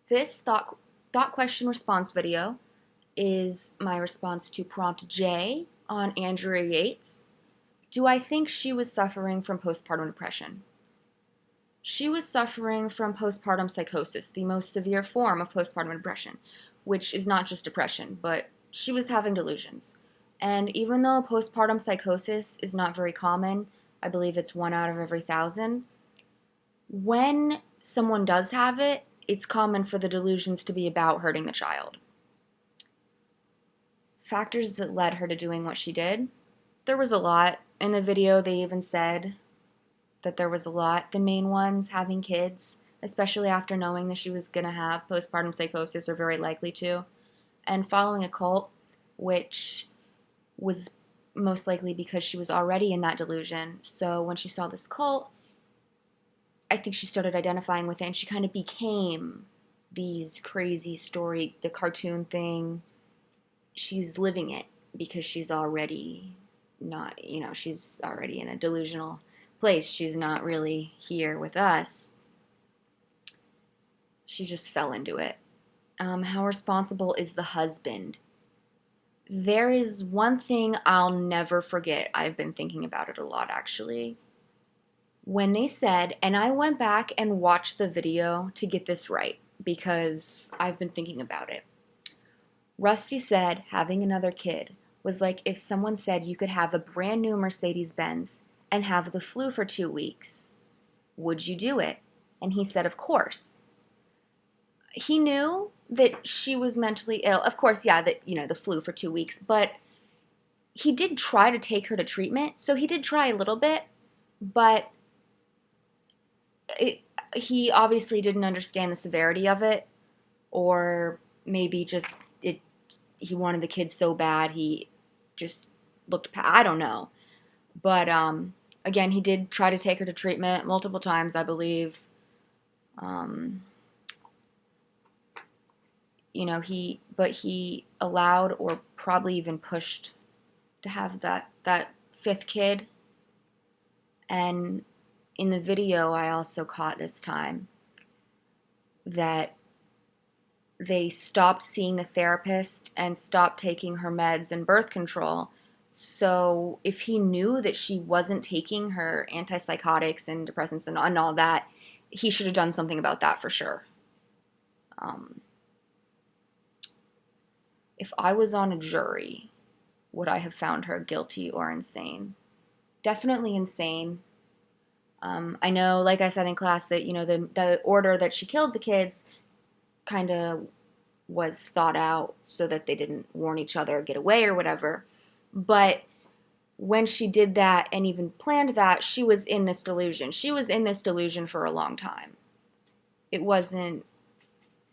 This thought question response video is my response to prompt J on Andrea Yates. Do I think she was suffering from postpartum depression? She was suffering from postpartum psychosis, the most severe form of postpartum depression, which is not just depression, but she was having delusions. And even though postpartum psychosis is not very common, I believe it's 1 out of every 1,000, when someone does have it, it's common for the delusions to be about hurting the child. Factors that led her to doing what she did. There was a lot. In the video, they even said that there was a lot. The main ones, having kids, especially after knowing that she was going to have postpartum psychosis or very likely to, and following a cult, which was most likely because she was already in that delusion. So when she saw this cult, I think she started identifying with it, and she kind of became these crazy story, the cartoon thing. She's living it because she's already not, she's already in a delusional place. She's not really here with us. She just fell into it. How responsible is the husband? There is one thing I'll never forget. I've been thinking about it a lot, actually. When they said, and I went back and watched the video to get this right because I've been thinking about it. Rusty said having another kid was like if someone said you could have a brand new Mercedes-Benz and have the flu for 2 weeks. Would you do it? And he said, of course. He knew that she was mentally ill. Of course, yeah, that, the flu for 2 weeks. But he did try to take her to treatment. So he did try a little bit. But he obviously didn't understand the severity of it. Or maybe just he wanted the kid so bad he just looked past. I don't know. But again, he did try to take her to treatment multiple times, I believe. He allowed or probably even pushed to have that fifth kid. And in the video, I also caught this time that they stopped seeing the therapist and stopped taking her meds and birth control. So if he knew that she wasn't taking her antipsychotics and depressants and all that, he should have done something about that for sure. If I was on a jury, would I have found her guilty or insane? Definitely insane. I know, like I said in class, that the order that she killed the kids kind of was thought out so that they didn't warn each other or get away or whatever. But when she did that and even planned that, she was in this delusion. She was in this delusion for a long time. It wasn't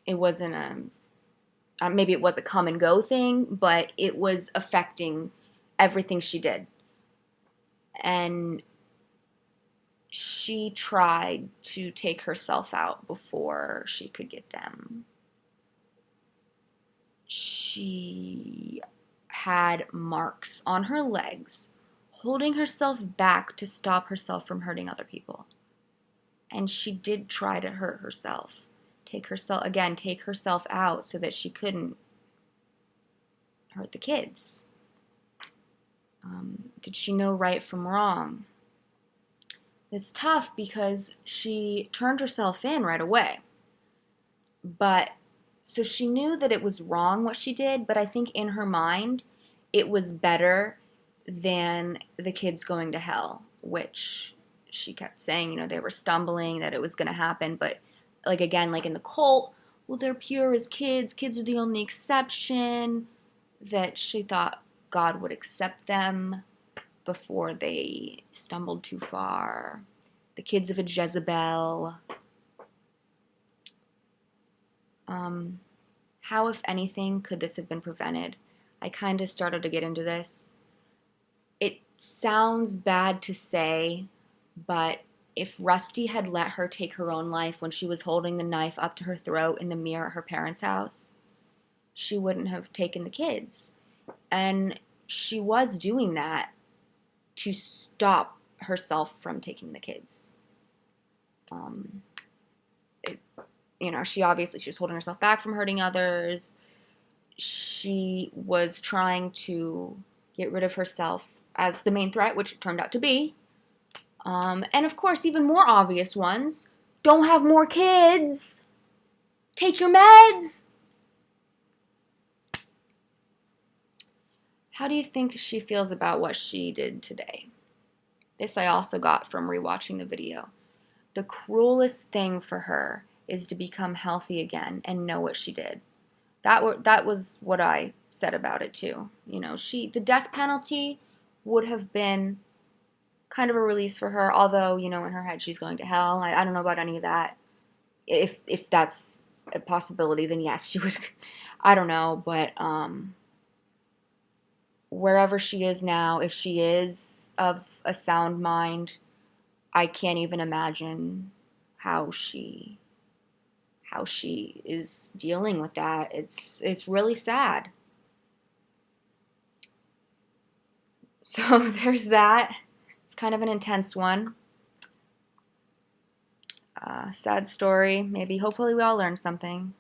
maybe it was a come and go thing, but it was affecting everything she did. And she tried to take herself out before she could get them. She had marks on her legs, holding herself back to stop herself from hurting other people. And she did try to hurt herself. Take herself out so that she couldn't hurt the kids. Did she know right from wrong? It's tough because she turned herself in right away. But so she knew that it was wrong what she did, but I think in her mind it was better than the kids going to hell, which she kept saying, they were stumbling, that it was going to happen. But like in the cult, well, they're pure as kids. Kids are the only exception. That she thought God would accept them before they stumbled too far. The kids of a Jezebel. How, if anything, could this have been prevented? I kind of started to get into this. It sounds bad to say, but if Rusty had let her take her own life when she was holding the knife up to her throat in the mirror at her parents' house, she wouldn't have taken the kids. And she was doing that to stop herself from taking the kids. she was holding herself back from hurting others. She was trying to get rid of herself as the main threat, which it turned out to be. And of course, even more obvious ones: don't have more kids, take your meds. How do you think she feels about what she did today? This I also got from rewatching the video. The cruelest thing for her is to become healthy again and know what she did. That was what I said about it too. The death penalty would have been kind of a release for her, although, in her head she's going to hell. I don't know about any of that. If that's a possibility, then yes, she would. I don't know, but wherever she is now, if she is of a sound mind, I can't even imagine how she is dealing with that. It's really sad. So there's that. It's kind of an intense one. Sad story. Maybe, hopefully we all learned something.